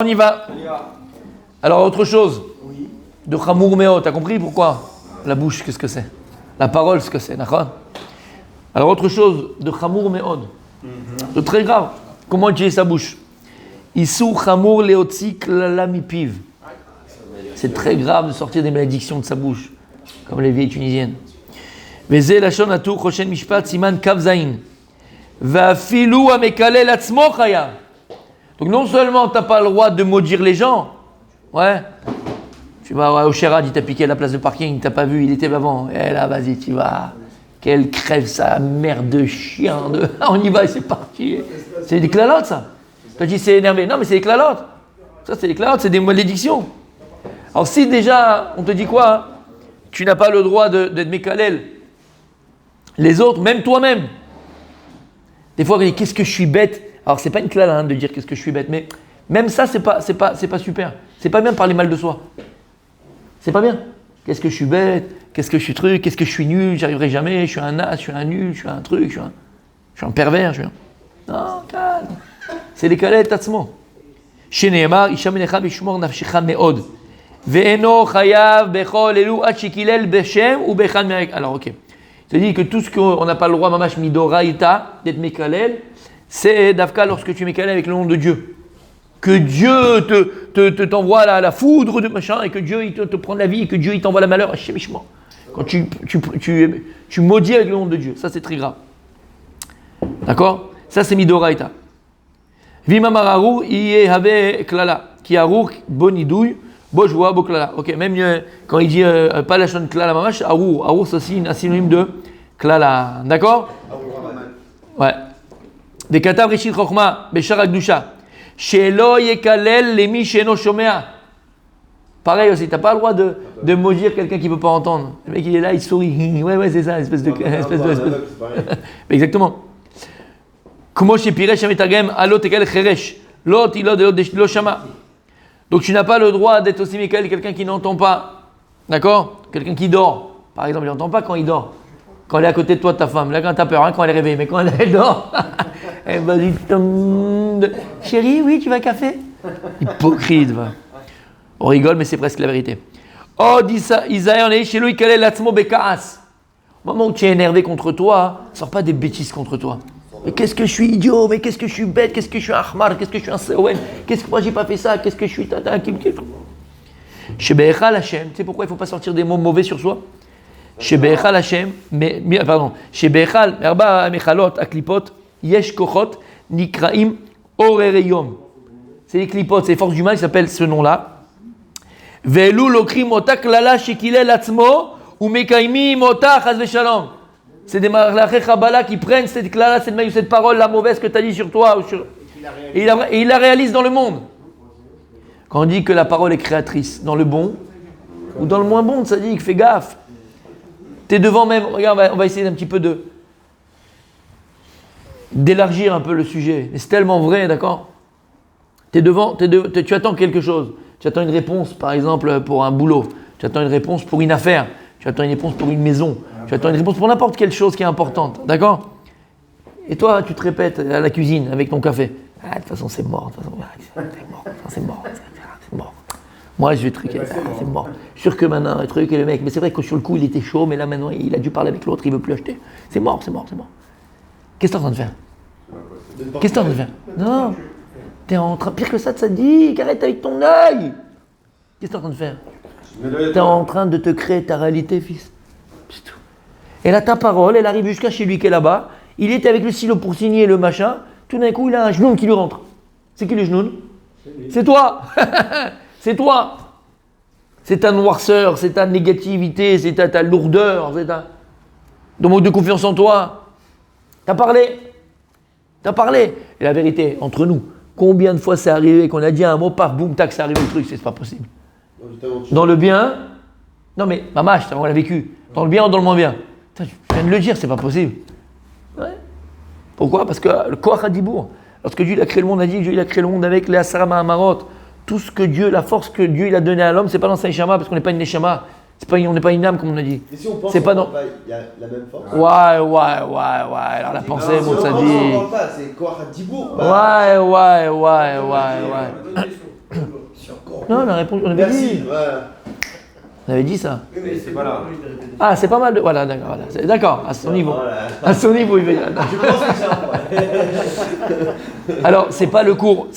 On y va. Alors, autre chose. De Chamour Meo, t'as compris pourquoi? La bouche, qu'est-ce que c'est? La parole, ce que c'est, d'accord? Alors, autre chose, de Chamour Meod. C'est très grave. Comment utiliser sa bouche? Issou Chamour Leotzi Klala Mipiv. C'est très grave de sortir des malédictions de sa bouche, comme les vieilles tunisiennes. Vezé Lachon Atou Choshen Mishpat Siman Kavzain. Va'afilu Amekalel Atzmo Chaya. Donc non seulement tu n'as pas le droit de maudire les gens, ouais, tu vas au Sherrad, il t'a piqué à la place de parking, il t'a pas vu, il était avant, et là vas-y tu vas, quelle crève ça, merde de chien, on y va et c'est parti. C'est des clalotes ça. Tu dis c'est énervé, non mais c'est des clalotes. Ça c'est des clalotes, c'est des malédictions. Alors si déjà, on te dit quoi hein, tu n'as pas le droit d'être mékalel, les autres, même toi-même, des fois on dit qu'est-ce que je suis bête. Alors, c'est pas une classe hein, de dire qu'est-ce que je suis bête, mais même ça, c'est pas super. C'est pas bien de parler mal de soi. C'est pas bien. Qu'est-ce que je suis bête, qu'est-ce que je suis truc, qu'est-ce que je suis nul, j'y arriverai jamais, je suis un as, je suis un nul, je suis un truc, je suis un pervers, Non, calme. C'est les kalel tatzmo. Chez Nehemar, Isha menecha bishmor nafshecha meod. Ve'eno chayav bechol elu ad shekilel beshem ou bechan merek. Alors, ok. C'est-à-dire que tout ce qu'on n'a pas le droit, mamash midoraïta, d'être mekalel, c'est Davka lorsque tu es mécalé avec le nom de Dieu. Que Dieu t'envoie la foudre de machin et que Dieu il te prend la vie et que Dieu il t'envoie la malheur. Quand tu maudis avec le nom de Dieu, ça c'est très grave. D'accord? Ça c'est Midoraita. Vima mararu have klala. Ki arur bonidouille, bojwa boklala. Ok, même quand il dit pas la chaîne klala mamash, arur c'est aussi un synonyme de klala. D'accord? Ouais. Des katav rishit chokhma beshar akdusha shelo yekalel lemi sheno shomea. Pareil aussi, t'as pas le droit de maudire quelqu'un qui peut pas entendre. Le mec il est là, il sourit. Ouais c'est ça, espèce. Exactement. Comment chez Piresh Ametagem alot ekel cheresh lot ilod lo shama. Donc tu n'as pas le droit d'être aussi mécal quelqu'un qui n'entend pas. D'accord? Quelqu'un qui dort. Par exemple, il n'entend pas quand il dort. Quand elle est à côté de toi, ta femme, là quand t'as peur, hein, quand elle est réveillée, mais quand elle dort, elle va dire chérie, oui, tu veux un café? Hypocrite, va. On rigole, mais c'est presque la vérité. Oh, dit ça, Isaïe, on est chez lui, quel est l'atzmo bekaas? Au moment où tu es énervé contre toi, sors pas des bêtises contre toi. Mais qu'est-ce que je suis idiot, mais qu'est-ce que je suis bête, qu'est-ce que je suis un ahmar, qu'est-ce que je suis un seouen, qu'est-ce que moi j'ai pas fait ça, qu'est-ce que je suis tata, chez Be'echal Hashem, tu sais pourquoi il ne faut pas sortir des mots mauvais sur soi? Chez Be'echal Hashem, chez Be'echal, Erba Mechalot, Aklipot, Yesh Kochot, Nikraim, Orereyom. C'est les clipotes, c'est les forces du mal qui s'appellent ce nom-là. Ve'elu lokrim otak lala shekilel atzmo, ou mekaimim otak chas v'shalom. C'est des malachei Chabala qui prennent cette klala, cette parole, la mauvaise que tu as dit sur toi. Et il la réalise dans le monde. Quand on dit que la parole est créatrice, dans le bon ou dans le moins bon, ça dit que fais gaffe. T'es devant même, regarde, on va essayer un petit peu d'élargir un peu le sujet. Mais c'est tellement vrai, d'accord? T'es devant, tu attends quelque chose. Tu attends une réponse, par exemple, pour un boulot. Tu attends une réponse pour une affaire. Tu attends une réponse pour une maison. Tu attends une réponse pour n'importe quelle chose qui est importante, d'accord? Et toi, tu te répètes à la cuisine avec ton café. Ah, de toute façon, c'est mort. De toute façon, c'est mort. Moi, je vais truquer. C'est mort. Je suis sûr que maintenant, un truc et le mec. Mais c'est vrai que sur le coup, il était chaud, mais là, maintenant, il a dû parler avec l'autre, il ne veut plus acheter. C'est mort. Qu'est-ce que tu es en train de faire? Non. Tu es en train. Pire que ça, te dit, arrête avec ton œil. Qu'est-ce que tu es en train de faire? Tu es en train de te créer ta réalité, fils. C'est tout. Et là, ta parole, elle arrive jusqu'à chez lui qui est là-bas. Il était avec le stylo pour signer le machin. Tout d'un coup, il a un genoun qui lui rentre. C'est qui le genoun? C'est toi. C'est toi. C'est ta noirceur, c'est ta négativité, c'est ta lourdeur, c'est ton manque de confiance en toi. T'as parlé. Et la vérité, entre nous, combien de fois c'est arrivé qu'on a dit un mot, paf, boum, tac, c'est arrivé le truc, c'est pas possible. Dans le bien, non mais, mamache, on l'a vécu. Dans le bien ou dans le moins bien. Tu viens de le dire, c'est pas possible. Ouais. Pourquoi? Parce que le Koach HaDibour, lorsque Dieu il a créé le monde, a dit Dieu il a créé le monde avec les Asara Mahamarot. Tout ce que Dieu, la force que Dieu il a donnée à l'homme, c'est pas dans sa Neshama, parce qu'on n'est pas une Neshama. On n'est pas une âme, comme on a dit. Et si on pense c'est pas dans... il y a la même force. Ouais. Alors la pensée, moi, ça dit. dit. On parle pas, c'est Koach HaDibour. Ouais. Non, on a répondu, on avait dit. Voilà. On avait dit ça. Mais c'est pas là. Ah, c'est pas mal de. Voilà, d'accord, voilà. D'accord, à son niveau. Voilà. À son niveau, il veut dire. Je pense que c'est un point. Alors, c'est pas le cours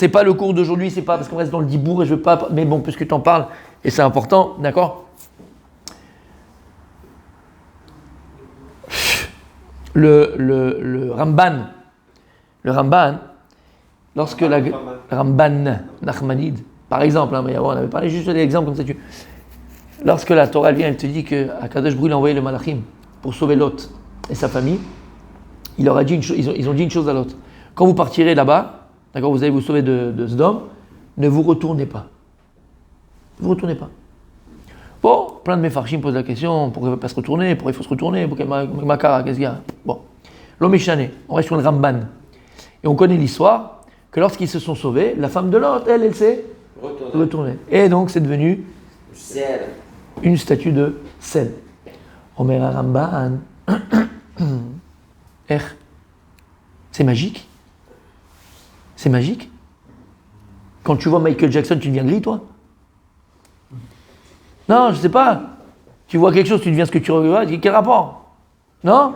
d'aujourd'hui, c'est pas parce qu'on reste dans le dibour et je veux pas. Mais bon, puisque tu en parles, et c'est important, d'accord? Le Ramban, lorsque la Ramban Nachmanide, par exemple, hein, mais on avait parlé juste d'exemples comme ça. Lorsque la Torah vient, elle te dit que Akadosh Brou il a envoyé le Malachim pour sauver Lot et sa famille, il leur a dit ils ont dit une chose à Lot. Quand vous partirez là-bas, d'accord, vous allez vous sauver de Sodome, ne vous retournez pas. Ne vous retournez pas. Bon, plein de Mefarshim posent la question, pourquoi il ne va pas se retourner, pourquoi il faut se retourner, pourquoi Makara, qu'est-ce qu'il y a? Bon, l'homme est chané, on reste sur le Ramban. Et on connaît l'histoire que lorsqu'ils se sont sauvés, la femme de Lot, elle s'est retournée. Et donc c'est devenu une statue de sel. Omer Ramban, c'est magique. C'est magique. Quand tu vois Michael Jackson, tu deviens gris, toi? Non, je sais pas. Tu vois quelque chose, tu deviens ce que tu regardes. Quel rapport? Non?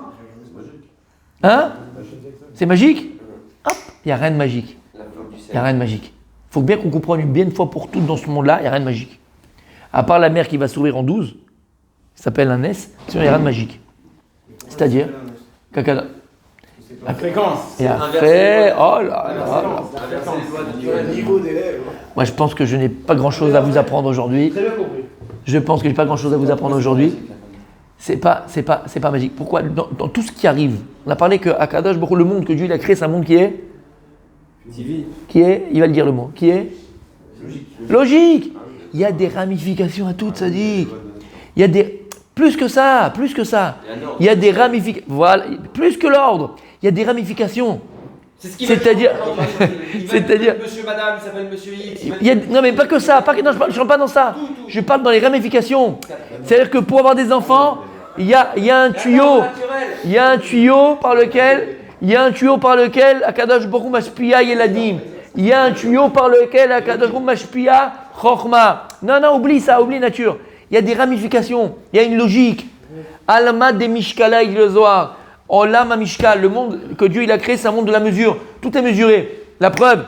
Hein? C'est magique? Hop, il n'y a rien de magique. Il n'y a rien de magique. Il faut bien qu'on comprenne bien une fois pour toutes dans ce monde-là, il n'y a rien de magique. À part la mer qui va s'ouvrir en 12, ça s'appelle un S, sinon il n'y a rien de magique. C'est-à-dire, Kakada. La fréquence. Et après, oh là là. Le niveau d'élève. Moi je pense que je n'ai pas grand-chose à vous apprendre aujourd'hui. Très bien compris. Je pense que je n'ai pas grand-chose à vous apprendre aujourd'hui. C'est pas magique. Pourquoi? Dans tout ce qui arrive, on a parlé que Akadosh Baruch Hu, le monde que Dieu il a créé, c'est un monde qui est, il va le dire le mot, qui est logique. Il y a des ramifications à tout, ça dit. Il y a des plus que ça. Il y a des ramifications. Voilà, plus que l'ordre. Il y a des ramifications. C'est-à-dire, Monsieur, madame, il s'appelle Monsieur X. Non mais pas que ça, non, je ne parle pas dans ça. Je parle dans les ramifications. C'est-à-dire que pour avoir des enfants, il y a un tuyau. Il y a un tuyau par lequel Akadosh Baruch Hu mashpia yeladim. Il y a un tuyau par lequel Akadosh Baruch Hu mashpia chokhma. Non, oublie ça, oublie nature. Il y a des ramifications, il y a une logique. Alma de Mishkala il le Zohar. Olam HaMishkal, le monde que Dieu il a créé, c'est un monde de la mesure. Tout est mesuré. La preuve,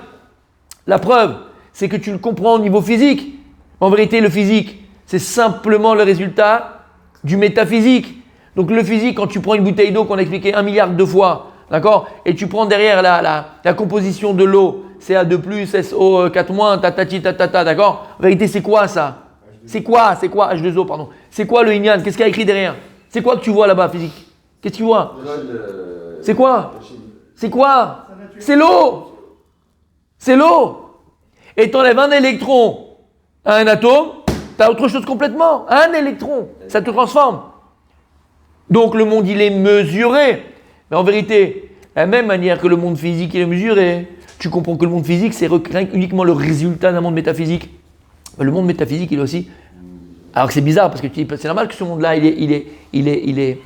c'est que tu le comprends au niveau physique. En vérité, le physique, c'est simplement le résultat du métaphysique. Donc le physique, quand tu prends une bouteille d'eau qu'on a expliqué 1 milliard de fois, d'accord, et tu prends derrière la composition de l'eau, Ca2+, SO 4-, tatati, tatata, d'accord. En vérité, c'est quoi ça? C'est quoi H2O, pardon. C'est quoi le Inyan? Qu'est-ce qu'il y a écrit derrière? C'est quoi que tu vois là-bas, physique? Qu'est-ce que tu vois? C'est quoi? C'est l'eau. C'est l'eau. Et tu enlèves un électron à un atome, tu as autre chose complètement. Un électron, ça te transforme. Donc le monde, il est mesuré. Mais en vérité, de la même manière que le monde physique, il est mesuré, tu comprends que le monde physique, c'est uniquement le résultat d'un monde métaphysique. Le monde métaphysique, il est aussi... Alors que c'est bizarre, parce que tu dis, c'est normal que ce monde-là, il est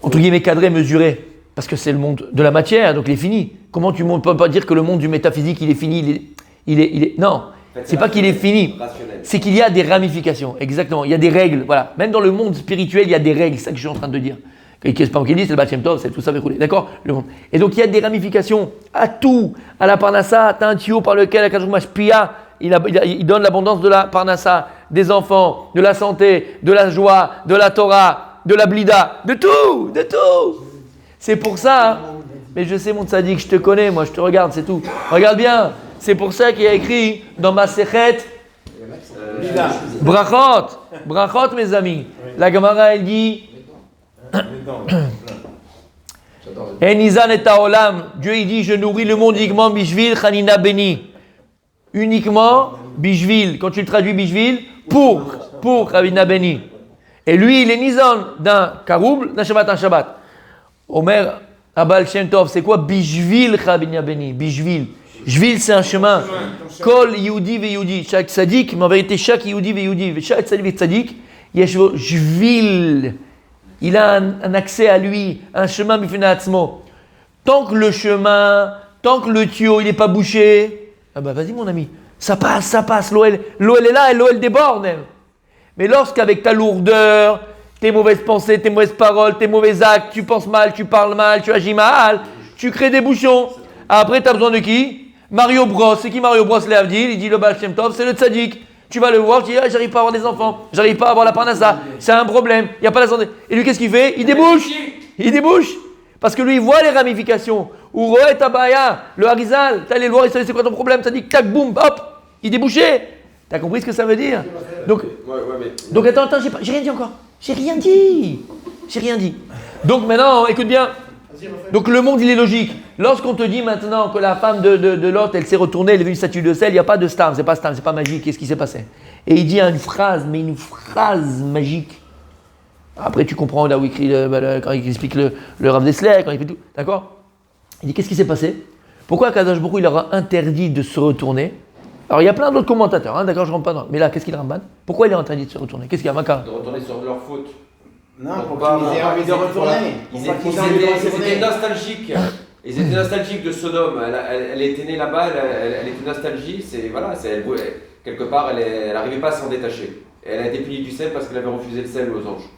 entre guillemets cadré, mesuré, parce que c'est le monde de la matière, donc il est fini. Comment tu ne peux pas dire que le monde du métaphysique, il est fini, Non, en fait, c'est pas qu'il est fini, c'est qu'il y a des ramifications, exactement, il y a des règles, voilà. Même dans le monde spirituel, il y a des règles, c'est ça que je suis en train de dire. Qu'est-ce qu'il dit, c'est le Baal Shem Tov, c'est tout ça déroulé, d'accord, le monde. Et donc il y a des ramifications à tout, à la Parnassa, tu as un tuyau par lequel Akadosh Baruch Hu mashpia, il donne l'abondance de la Parnassa, des enfants, de la santé, de la joie, de la Torah, de la blida, de tout. C'est pour ça, hein. Mais je sais mon tzaddik, je te connais, moi je te regarde, c'est tout. Regarde bien, c'est pour ça qu'il y a écrit dans ma Sechet Brachot mes amis. La Gemara elle dit Enizan et Taolam, Dieu il dit je nourris le monde uniquement bishvil chanina beni. Uniquement bishvil, quand tu le traduis bishvil, pour chanina beni. Et lui, il est nizon d'un karoub, d'un Shabbat, un Shabbat. Omer, Abal Shem Tov, c'est quoi Bishvil Chabin Beni? Bishvil. Jvil, c'est un chemin. Kol Yehudi ve Yehudi. Chaque tzaddik, mais en vérité, chaque Yehudi ve Yehudi. Chaque tzaddik, Yeshvo Jvil. Il a un accès à lui, un chemin bifenatzmo. Tant que le chemin, tant que le tuyau, il n'est pas bouché, ah bah vas-y mon ami, Ça passe. L'eau, elle est là et l'eau, elle déborde même. Mais lorsqu'avec ta lourdeur, tes mauvaises pensées, tes mauvaises paroles, tes mauvais actes, tu penses mal, tu parles mal, tu agis mal, tu crées des bouchons. Après, tu as besoin de qui? Mario Bros. C'est qui Mario Bros? Il dit le Baal Shem Tov, c'est le tzaddik. Tu vas le voir, tu dis, j'arrive pas à avoir des enfants, j'arrive pas à avoir la parnassa, c'est un problème, il n'y a pas la santé. Et lui, qu'est-ce qu'il fait? Il débouche. Parce que lui, il voit les ramifications. Ou Roé Tabaya, le Harizal, t'es allé le voir, il savait c'est quoi ton problème, t'as dit, tac, boum, hop, il débouchait. T'as compris ce que ça veut dire? Donc attends, j'ai rien dit encore. J'ai rien dit. Donc maintenant, écoute bien. Donc le monde, il est logique. Lorsqu'on te dit maintenant que la femme de Lot, elle s'est retournée, elle a vu une statue de sel, il n'y a pas de stam, c'est pas magique. Qu'est-ce qui s'est passé? Et il dit une phrase magique. Après, tu comprends là où il écrit quand il explique le Rav Dessler, quand il fait tout. D'accord? Il dit qu'est-ce qui s'est passé? Pourquoi Kadosh Baruch Hu, il leur a interdit de se retourner? Alors il y a plein d'autres commentateurs, hein, d'accord, je ne rentre pas dans. Mais là, qu'est-ce qu'il ramène? Pourquoi il est interdit de se retourner? Qu'est-ce qu'il y a, Maka? De retourner sur leur faute. Non, pour qu'ils aient envie de retourner. Ils étaient nostalgiques. Ils étaient nostalgiques de Sodome. Elle était née là-bas, elle était nostalgique. Quelque part, elle n'arrivait pas à s'en détacher. Et elle a été punie du sel parce qu'elle avait refusé le sel aux anges.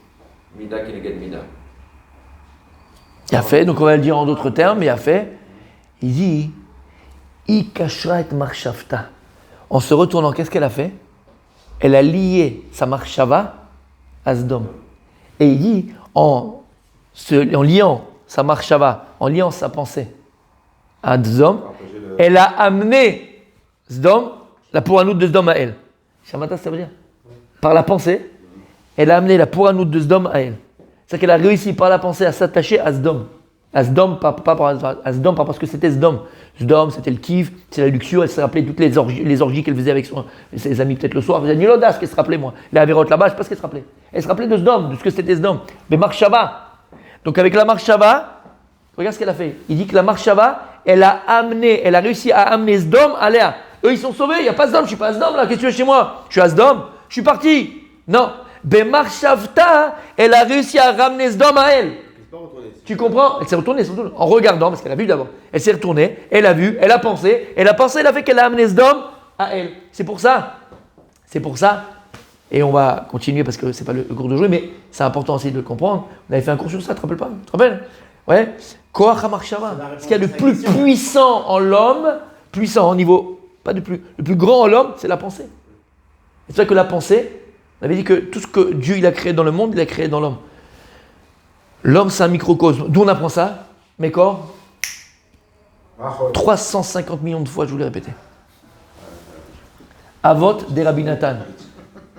Mida Kenegad Mida. Il a fait, donc on va le dire en d'autres termes, il a fait. Il dit I kashra et marshavta. En se retournant, qu'est-ce qu'elle a fait? Elle a lié sa marshava à Sdom. Et il dit, en liant sa marshava, en liant sa pensée à Sdom, elle a amené Sdom, la pouranout de Sdom à elle. Shamata, ça veut dire? Par la pensée, elle a amené la pouranout de Sdom à elle. C'est-à-dire qu'elle a réussi par la pensée à s'attacher à Sdom. À Sdom, pas parce que c'était Sdom. Sdom, c'était le kiff, c'est la luxure, elle se rappelait toutes les orgies qu'elle faisait avec ses amis peut-être le soir. Elle faisait ni l'audace qu'elle se rappelait, moi. Les Avérotes là-bas, je sais pas ce qu'elle se rappelait. Elle se rappelait de Sdom, de ce que c'était Sdom. Mais Marshava. Donc avec la Marshava, regarde ce qu'elle a fait. Il dit que la Marshava, elle a réussi à amener Sdom à Léa. Eux, ils sont sauvés, il n'y a pas Sdom, je ne suis pas à Sdom là, qu'est-ce que tu veux chez moi? Je suis à Sdom, je suis parti. Non. Marchavta, elle a réussi à ramener Sdom à elle. Tu comprends? Elle s'est retournée, en regardant, parce qu'elle a vu d'abord. Elle s'est retournée, elle a vu, elle a pensé, elle a fait qu'elle a amené Sdom à elle. C'est pour ça. Et on va continuer parce que c'est pas le cours d'aujourd'hui, mais c'est important aussi de le comprendre. On avait fait un cours sur ça, tu te rappelles pas? Tu te rappelles? Ouais. Koach HaMachshava. Ce qu'il y a le plus puissant en l'homme, puissant au niveau, pas de plus, le plus grand en l'homme, c'est la pensée. C'est ça que la pensée, on avait dit que tout ce que Dieu il a créé dans le monde, il a créé dans l'homme. L'homme, c'est un microcosme. D'où on apprend ça? Mes corps 350 millions de fois, je vous l'ai répété. Avot des Rabbi Nathan.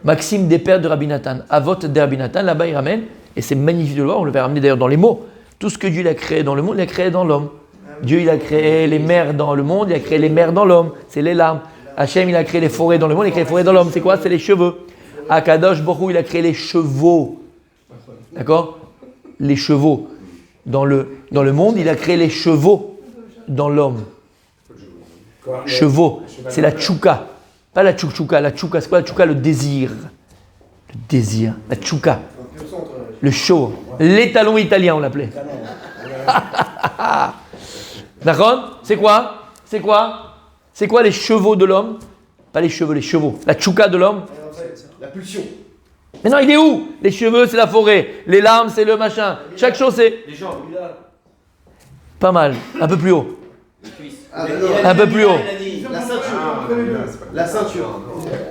Maxime des pères de Rabbi Nathan. Avot des Rabbi Nathan, là-bas il ramène, et c'est magnifique de le voir, on le va ramener d'ailleurs dans les mots. Tout ce que Dieu il a créé dans le monde, il a créé dans l'homme. Dieu il a créé les mers dans le monde, il a créé les mers dans l'homme. C'est les larmes. Hachem il a créé les forêts dans le monde, il a créé les forêts dans l'homme. C'est quoi? C'est les cheveux. Akadosh Baruch Hu, il a créé les chevaux. D'accord? Les chevaux. Dans le monde, il a créé les chevaux dans l'homme. Chevaux. C'est la tchouka. Pas la tchouka. La tchouka, c'est quoi la tchouka? Le désir. Le désir. La tchouka. Le show. L'étalon italien, on l'appelait. D'accord? C'est quoi? C'est quoi les chevaux de l'homme? Pas les cheveux, les chevaux. La tchouka de l'homme. La pulsion. Mais non, il est où? Les cheveux, c'est la forêt. Les larmes, c'est le machin. Chaque chose, c'est... Les jambes. Pas mal. Un peu plus haut. Les cuisses. Un peu plus haut. La ceinture. La ceinture.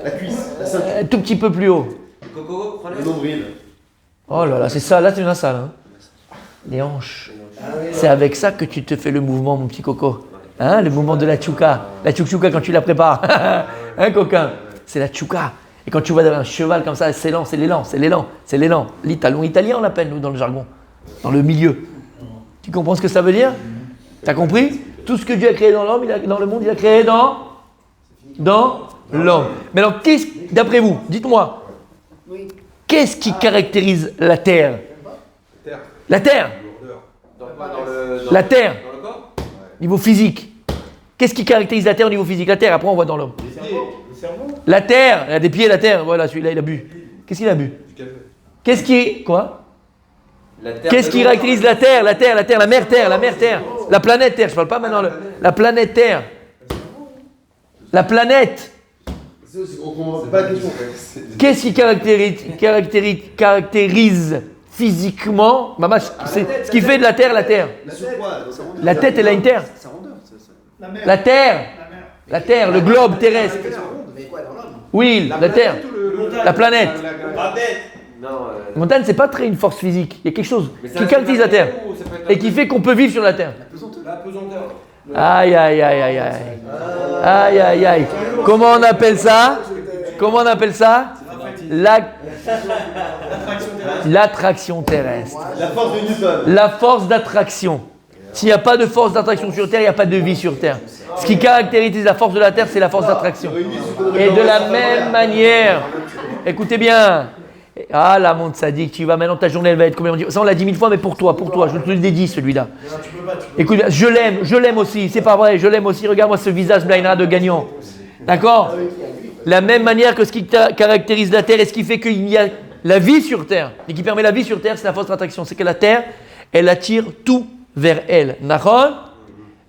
La cuisse. La ceinture. Un tout petit peu plus haut. Coco, prenez. Le nombril. Oh là là, c'est ça. Là, c'est une salle. Hein. Les hanches. C'est avec ça que tu te fais le mouvement, mon petit coco. Hein, le mouvement de la tchouka. La tchouka quand tu la prépares. Hein, coquin? C'est la tchouka. Et quand tu vois un cheval comme ça, c'est l'élan. L'étalon italien, on l'appelle, nous, dans le jargon. Dans le milieu. Tu comprends ce que ça veut dire? T'as compris? Tout ce que Dieu a créé dans l'homme, dans le monde, il a créé dans l'homme. Mais alors, d'après vous, dites-moi, qu'est-ce qui caractérise la terre? La terre. La terre. Dans le corps? Niveau physique. Qu'est-ce qui caractérise la terre au niveau physique? La terre, après on voit dans l'homme. Le cerveau. La terre, il a des pieds, la terre. Voilà, celui-là, il a bu. Qu'est-ce qu'il a bu? Qu'est-ce qui est... Quoi? Qu'est-ce qui caractérise la terre, la mer terre, la planète terre. Je parle pas maintenant la planète terre. La planète. On comprend pas la question. Qu'est-ce qui caractérise physiquement, c'est ce qui fait de la terre la terre. Sur quoi? La tête, elle a une terre. C'est rondeur. La terre. La terre, le globe terrestre. Mais quoi, dans l'homme? Oui, la terre. La planète. Non, La montagne, c'est pas très une force physique. Il y a quelque chose mais ça qui reste caractérise la terre ou ça peut être et qui fait qu'on peut vivre sur la terre. la pesanteur. Aïe, aïe, aïe, aïe, aïe. Aïe, aïe, aïe. Comment on appelle ça? Comment on appelle ça? L'attraction terrestre. La force de Newton. La force d'attraction. S'il n'y a pas de force d'attraction sur Terre, il n'y a pas de vie sur Terre. Ce qui caractérise la force de la Terre, c'est la force d'attraction. Et de la même manière, écoutez bien. Ah là, mon tzaddik, tu vas maintenant, ta journée, elle va être combien? Ça, on l'a dit 1000 fois, mais pour toi, je te le dédie celui-là. Écoute, je l'aime aussi, c'est pas vrai, je l'aime aussi. Regarde-moi ce visage blainra de gagnant. D'accord? La même manière que ce qui caractérise la Terre et ce qui fait qu'il y a la vie sur Terre, et qui permet la vie sur Terre, c'est la force d'attraction. C'est que la Terre, elle attire tout vers elle. D'accord?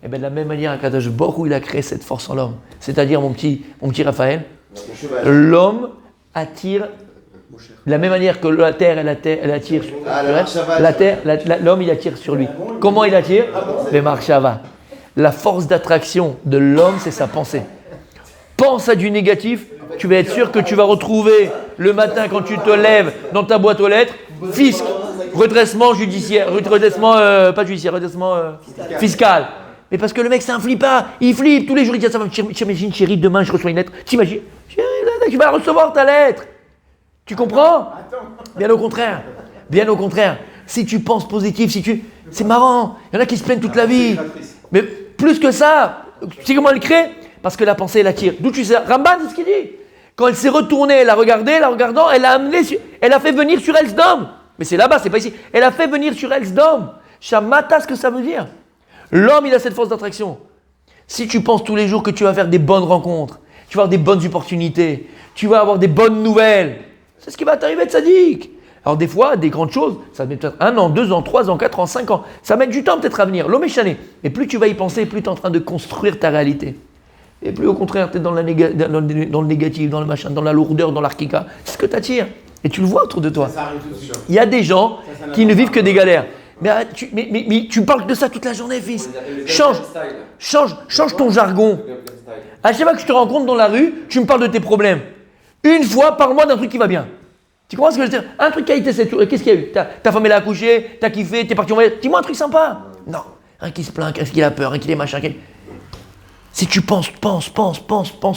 Et bien de la même manière, Akadosh Baruch Hu, il a créé cette force en l'homme. C'est-à-dire, mon petit Raphaël, l'homme attire de la même manière que la terre, elle attire sur la terre, l'homme, il attire sur lui. Comment il attire? Les marshava. La force d'attraction de l'homme, c'est sa pensée. Pense à du négatif, tu vas être sûr que tu vas retrouver le matin quand tu te lèves dans ta boîte aux lettres, fisc, redressement judiciaire, redressement fiscal. Mais parce que le mec, c'est un flippard, il flippe tous les jours, il dit à sa femme, t'imagines chérie, demain je reçois une lettre, t'imagines, chérie, tu vas recevoir ta lettre. Tu comprends? Bien au contraire. Bien au contraire. Si tu penses positif, c'est marrant. Il y en a qui se plaignent toute la vie. Mais plus que ça, tu sais comment elle crée? Parce que la pensée, elle attire. D'où tu sais? Ramban, c'est ce qu'il dit. Quand elle s'est retournée, elle a regardé, la regardant, elle a fait venir sur elle Sdom. Mais c'est là-bas, c'est pas ici. Elle a fait venir sur elle Sdom. Shamata, ce que ça veut dire. L'homme, il a cette force d'attraction. Si tu penses tous les jours que tu vas faire des bonnes rencontres, tu vas avoir des bonnes opportunités, tu vas avoir des bonnes nouvelles, c'est ce qui va t'arriver de sadique. Alors des fois, des grandes choses, ça met peut-être 1 an, 2 ans, 3 ans, 4 ans, 5 ans. Ça met du temps peut-être à venir. L'homme est chané. Et plus tu vas y penser, plus tu es en train de construire ta réalité. Et plus au contraire, tu es dans le négatif, dans le machin, dans la lourdeur, dans l'arkika. C'est ce que tu attires. Et tu le vois autour de toi. Il y a des gens qui ne vivent que des galères. Mais tu parles de ça toute la journée, fils. Change ton jargon. À chaque fois que je te rencontre dans la rue, tu me parles de tes problèmes. Une fois, parle-moi d'un truc qui va bien. Tu comprends ce que je veux dire? Un truc qui a été cette journée. Qu'est-ce qu'il y a eu? Ta femme, elle a accouché, t'as kiffé, t'es parti en voyage. Dis-moi un truc sympa. Non. Un qui se plaint, un qui a peur, un qui est machin. Si tu penses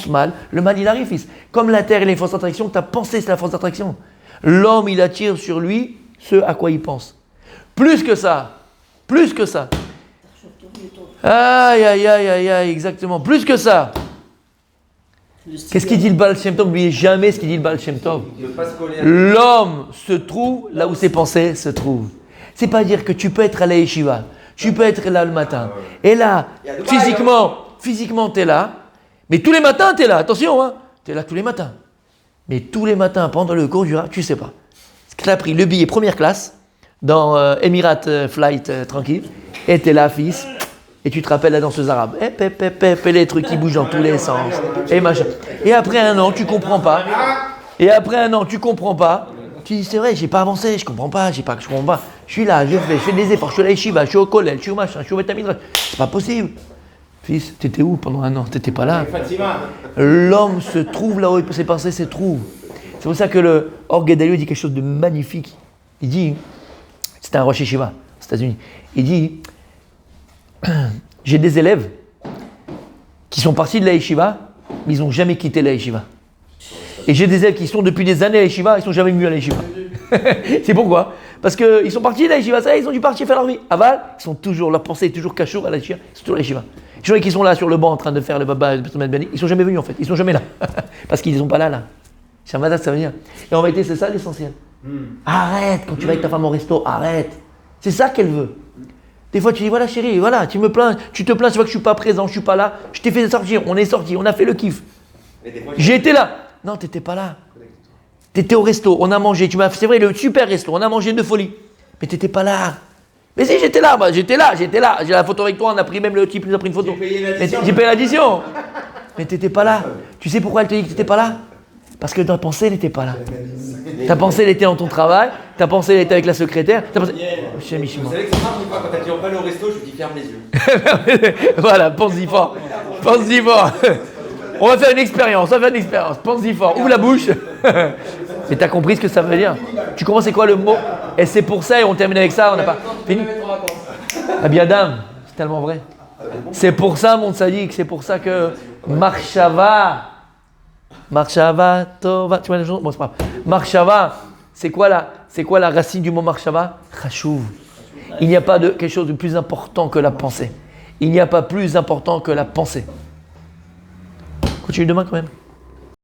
mal, le mal il arrive, fils. Comme la terre et les forces d'attraction, ta pensée c'est la force d'attraction. L'homme il attire sur lui ce à quoi il pense. Plus que ça. Aïe, exactement. Plus que ça. Qu'est-ce qu'il dit le Baal Shem Tov? N'oubliez jamais ce qu'il dit le Baal Shem Tov. L'homme se trouve là où ses pensées se trouvent. C'est pas dire que tu peux être à la yeshiva, tu peux être là le matin. Et là, physiquement tu es là, mais tous les matins tu es là. Attention, hein, tu es là tous les matins. Mais tous les matins pendant le cours du Rav, tu sais pas. Parce que tu as pris le billet première classe dans Emirates Flight tranquille, et tu es là, fils. Et tu te rappelles la danseuse arabe. Et les trucs qui bougent dans tous les sens. Et machin. Et après un an, tu comprends pas. Tu dis, c'est vrai, j'ai pas avancé, je comprends pas. Je suis là, je fais des efforts, je suis à la yeshiva, je suis au collège, je suis au machin, je suis au Betamidrash. C'est pas possible. Fils, t'étais où pendant un an? T'étais pas là. L'homme se trouve là où ses pensées se trouvent. C'est pour ça que le Or Gedalia dit quelque chose de magnifique. Il dit, c'était un Rosh Yeshiva aux États-Unis. Il dit, j'ai des élèves qui sont partis de la yeshiva, mais ils n'ont jamais quitté la yeshiva. Et j'ai des élèves qui sont depuis des années à la yeshiva, ils ne sont jamais venus à la yeshiva. C'est pourquoi? Parce qu'ils sont partis de la yeshiva, ça, ils ont dû partir faire leur vie. Aval, ils sont toujours, leur pensée est toujours cachour à la yeshiva, ils sont toujours à la yeshiva. Les gens qui sont là sur le banc en train de faire le baba, ils ne sont jamais venus en fait, ils ne sont jamais là. Parce qu'ils ne sont pas là. Shamada, ça veut dire. Et en vérité, c'est ça l'essentiel. Arrête, quand tu vas avec ta femme au resto, arrête. C'est ça qu'elle veut. Des fois, tu dis, voilà chérie, voilà, tu te plains, tu vois que je suis pas présent, je suis pas là, je t'ai fait sortir, on est sorti, on a fait le kiff. J'ai été là. Non, t'étais pas là. T'étais au resto, on a mangé, c'est vrai, le super resto, on a mangé de folie. Mais t'étais pas là. Mais si, j'étais là. J'ai la photo avec toi, on a pris même le type, nous a pris une photo. J'ai payé l'addition. Mais t'étais pas là. Tu sais pourquoi elle te dit que t'étais pas là? Parce que ta pensée n'était pas là. Ta pensée, elle était dans ton travail. Ta pensée, elle était avec la secrétaire. Ta pensée... Chez Michel. Vous savez que ça marche ou pas? Quand elle dit on va aller au resto, je lui dis ferme les yeux. Voilà, pense-y fort. Pense-y fort. On va faire une expérience. Pense-y fort. Ouvre la bouche. Mais t'as compris ce que ça veut dire? Tu comprends c'est quoi le mot? Et c'est pour ça, et on termine avec ça, on n'a pas fini. Abiadam, c'est tellement vrai. C'est pour ça, mon tzaddik, c'est pour ça que Marshava, Tova, tu vois les choses? Bon, c'est pas grave. Marshava, c'est quoi la racine du mot Marshava? Chashuv. Il n'y a pas de quelque chose de plus important que la pensée. Il n'y a pas plus important que la pensée. Continue demain quand même.